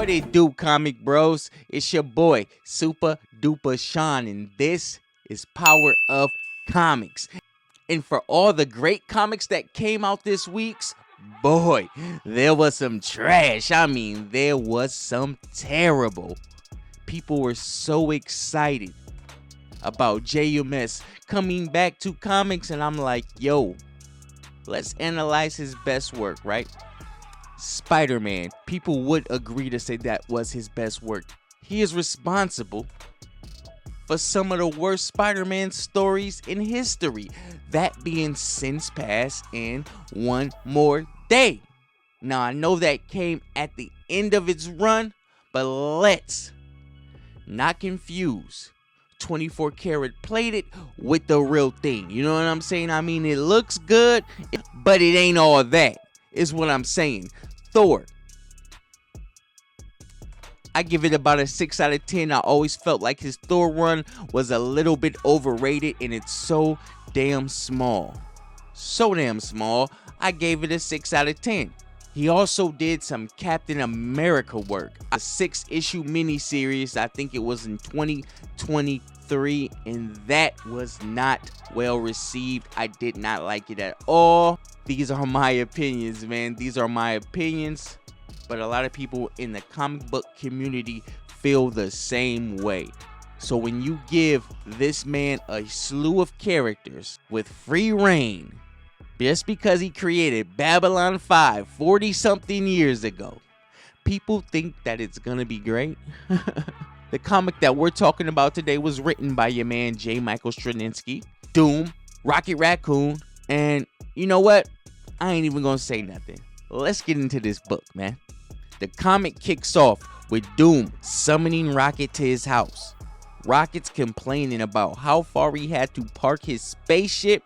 What it do, comic bros? It's your boy, Super Duper Sean, and this is Power of Comics. And for all the great comics that came out this week's, boy, there was some trash. I mean, there was some terrible. People were so excited about JMS coming back to comics, and I'm like, yo, let's analyze his best work, right? Spider-Man, people would agree to say that was his best work. He is responsible for some of the worst Spider-Man stories in history, that being Sins Past and One More Day. Now, I know that came at the end of its run, but let's not confuse 24 Karat Plated with the real thing. You know what I'm saying? I mean, it looks good, but it ain't all that, is what I'm saying. Thor, I give it about a 6 out of 10. I always felt like his Thor run was a little bit overrated, and it's so damn small. So damn small, I gave it a 6 out of 10. He also did some Captain America work, a 6-issue miniseries. I think it was in 2023, and that was not well received. I did not like it at all. These are my opinions, man. These are my opinions, but a lot of people in the comic book community feel the same way. So when you give this man a slew of characters with free reign, just because he created Babylon 5 40-something years ago, people think that it's gonna be great. The comic that we're talking about today was written by your man J. Michael Straczynski, Doom, Rocket Raccoon, and you know what? I ain't even gonna say nothing. Let's get into this book, man. The comic kicks off with Doom summoning Rocket to his house. Rocket's complaining about how far he had to park his spaceship,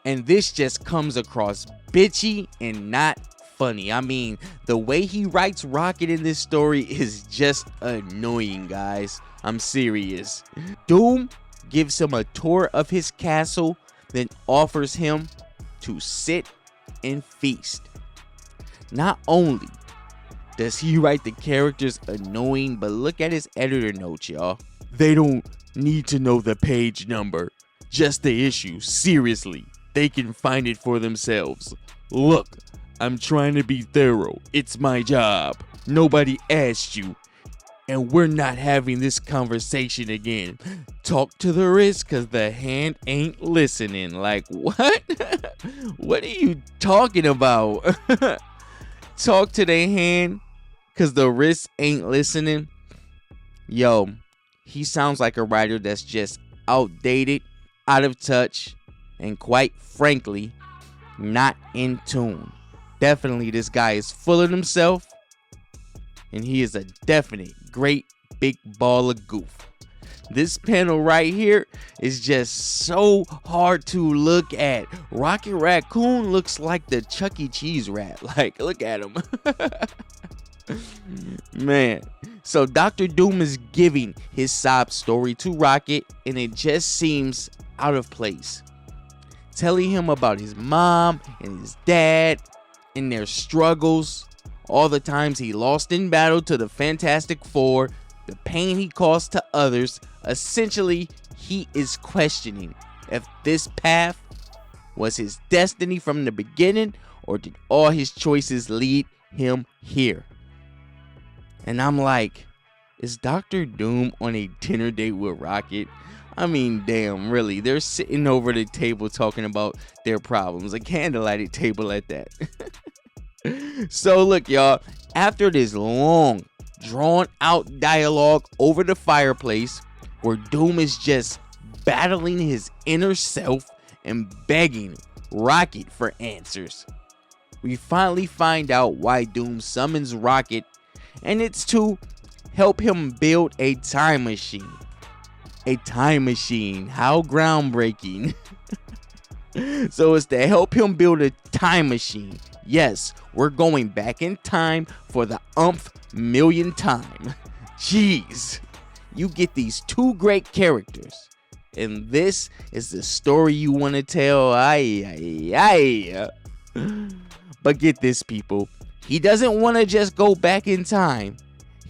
and this just comes across bitchy and not funny. I mean, the way he writes Rocket in this story is just annoying, guys. I'm serious. Doom gives him a tour of his castle, then offers him to sit and feast. Not only does he write the characters annoying, but look at his editor notes, y'all. They don't need to know the page number, just the issue. Seriously, they can find it for themselves. Look, I'm trying to be thorough. It's my job. Nobody asked you. And we're not having this conversation again. Talk to the wrist, cause the hand ain't listening. Like, what? What are you talking about? Talk to the hand, cause the wrist ain't listening. Yo, he sounds like a writer that's just outdated, out of touch, and quite frankly, not in tune. Definitely, this guy is full of himself, and he is a definite great big ball of goof. This panel right here is just so hard to look at. Rocket Raccoon looks like the Chuck E. Cheese rat. Like, look at him. Man. So Dr. Doom is giving his sob story to Rocket, and it just seems out of place. Telling him about his mom and his dad and their struggles, all the times he lost in battle to the Fantastic Four, the pain he caused to others. Essentially, he is questioning if this path was his destiny from the beginning, or did all his choices lead him here? And I'm like, is Dr. Doom on a dinner date with Rocket? I mean, damn, really, they're sitting over the table talking about their problems, a candlelighted table at that. So look, y'all, after this long, drawn out dialogue over the fireplace, where Doom is just battling his inner self and begging Rocket for answers, we finally find out why Doom summons Rocket, and it's to help him build a time machine. A time machine, how groundbreaking. So it's to help him build a time machine. Yes, we're going back in time for the millionth time. Jeez, you get these two great characters, and this is the story you want to tell. But get this, people. He doesn't want to just go back in time.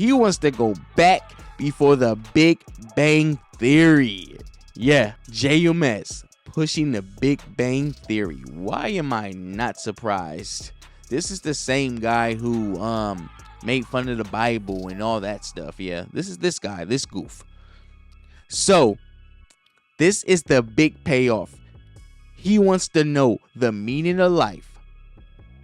He wants to go back before the Big Bang Theory. Yeah, JMS pushing the Big Bang Theory. Why am I not surprised? This is the same guy who made fun of the Bible and all that stuff. Yeah, this is this guy, this goof. So, this is the big payoff. He wants to know the meaning of life.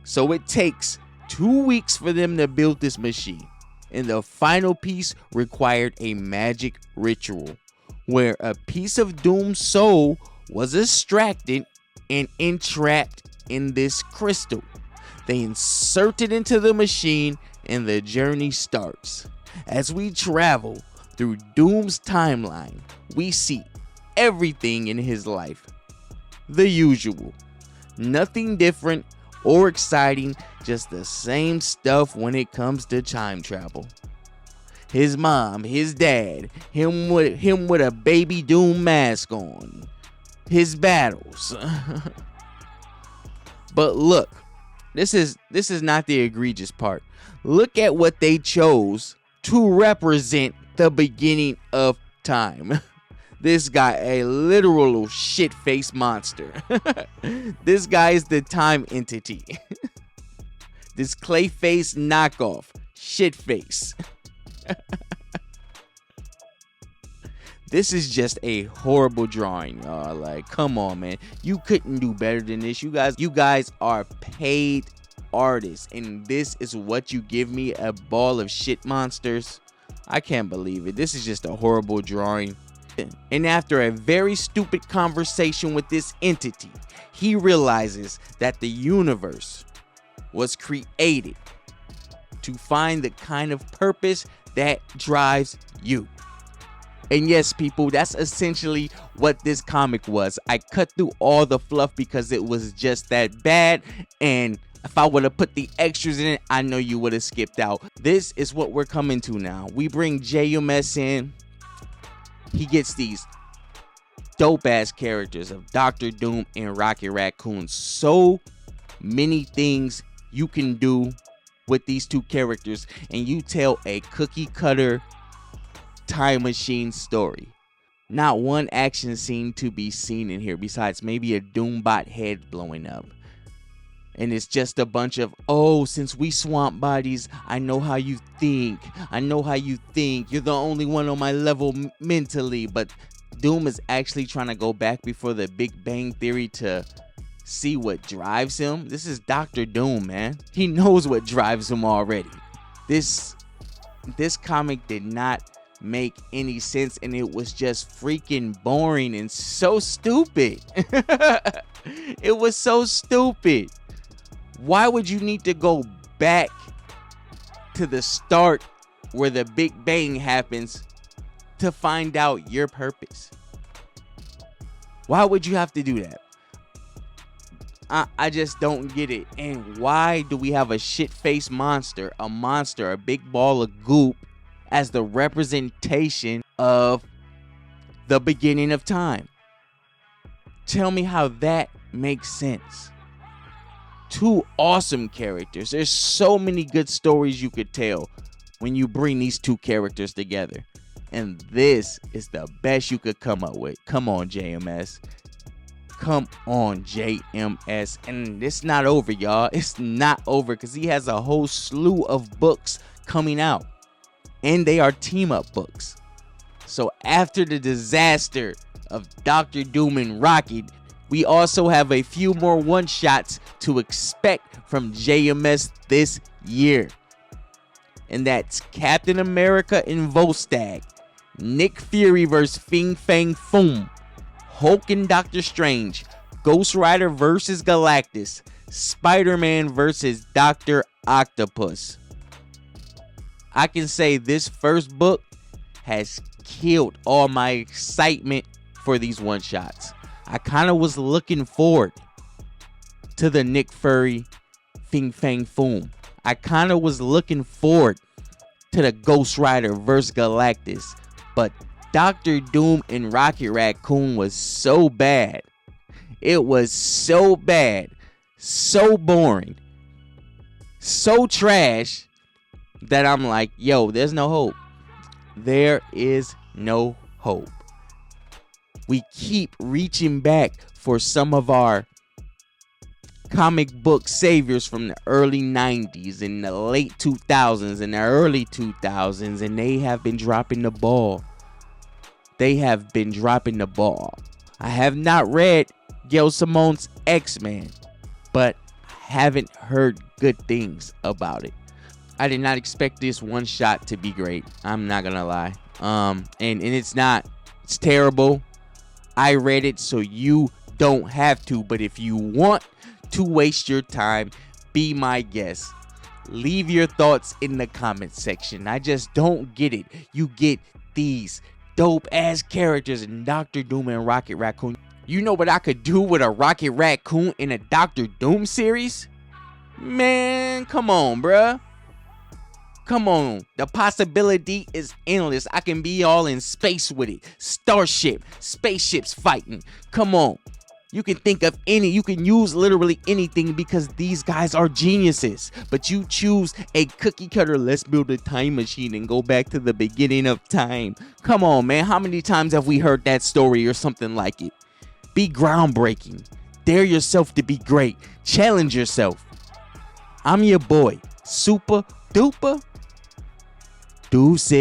So it takes 2 weeks for them to build this machine. And the final piece required a magic ritual where a piece of Doom's soul was extracted and entrapped in this crystal. They insert it into the machine and the journey starts. As we travel through Doom's timeline, we see everything in his life. The usual. Nothing different or exciting, just the same stuff when it comes to time travel. His mom, his dad, him with a baby Doom mask on. His battles. But look, this is not the egregious part. Look at what they chose to represent the beginning of time. This guy, a literal shit-faced monster. This guy is the time entity. This Clayface knockoff, shit-face. This is just a horrible drawing, y'all. Like, come on, man. You couldn't do better than this. You guys are paid artists, and this is what you give me, a ball of shit monsters? I can't believe it. This is just a horrible drawing. And after a very stupid conversation with this entity, he realizes that the universe was created to find the kind of purpose that drives you. And yes, people, that's essentially what this comic was. I cut through all the fluff because it was just that bad, and if I would have put the extras in it, I know you would have skipped out. This is what we're coming to now. We bring JMS in. He gets these dope-ass characters of Dr. Doom and Rocket Raccoon. So many things you can do with these two characters, and you tell a cookie-cutter time machine story. Not one action scene to be seen in here besides maybe a Doombot head blowing up. And it's just a bunch of, oh, since we swamp bodies, I know how you think. I know how you think. You're the only one on my level mentally. But Doom is actually trying to go back before the Big Bang Theory to see what drives him. This is Dr. Doom, man. He knows what drives him already. This comic did not make any sense, and it was just freaking boring and so stupid. It was so stupid. Why would you need to go back to the start where the Big Bang happens to find out your purpose? Why would you have to do that? I just don't get it. And why do we have a shit-faced monster, a big ball of goop, as the representation of the beginning of time? Tell me how that makes sense. Two awesome characters. There's so many good stories you could tell when you bring these two characters together. And this is the best you could come up with. Come on, JMS. Come on, JMS. And it's not over, y'all. It's not over, because he has a whole slew of books coming out. And they are team-up books. So after the disaster of Dr. Doom and Rocket, we also have a few more one-shots to expect from JMS this year. And that's Captain America and Volstagg, Nick Fury vs. Fin Fang Foom, Hulk and Doctor Strange, Ghost Rider vs. Galactus, Spider-Man vs. Dr. Octopus. I can say this first book has killed all my excitement for these one-shots. I kind of was looking forward to the Nick Fury Fin Fang Foom. I kind of was looking forward to the Ghost Rider vs. Galactus. But Dr. Doom and Rocket Raccoon was so bad. It was so bad, so boring, so trash that I'm like, yo, there's no hope. There is no hope. We keep reaching back for some of our comic book saviors from the early 90s and the late 2000s and the early 2000s, and they have been dropping the ball. They have been dropping the ball. I have not read Gail Simone's X-Men, but I haven't heard good things about it. I did not expect this one shot to be great. I'm not gonna lie. And it's not. It's terrible. I read it so you don't have to, but if you want to waste your time, be my guest. Leave your thoughts in the comment section. I just don't get it. You get these dope ass characters in Doctor Doom and Rocket Raccoon. You know what I could do with a Rocket Raccoon in a Doctor Doom series? Man, come on, bruh. Come on, the possibility is endless. I can be all in space with it. Spaceships fighting. Come on. You can think of you can use literally anything because these guys are geniuses. But you choose a cookie cutter, let's build a time machine and go back to the beginning of time. Come on, man. How many times have we heard that story or something like it? Be groundbreaking. Dare yourself to be great. Challenge yourself. I'm your boy, Super Duper Deuces.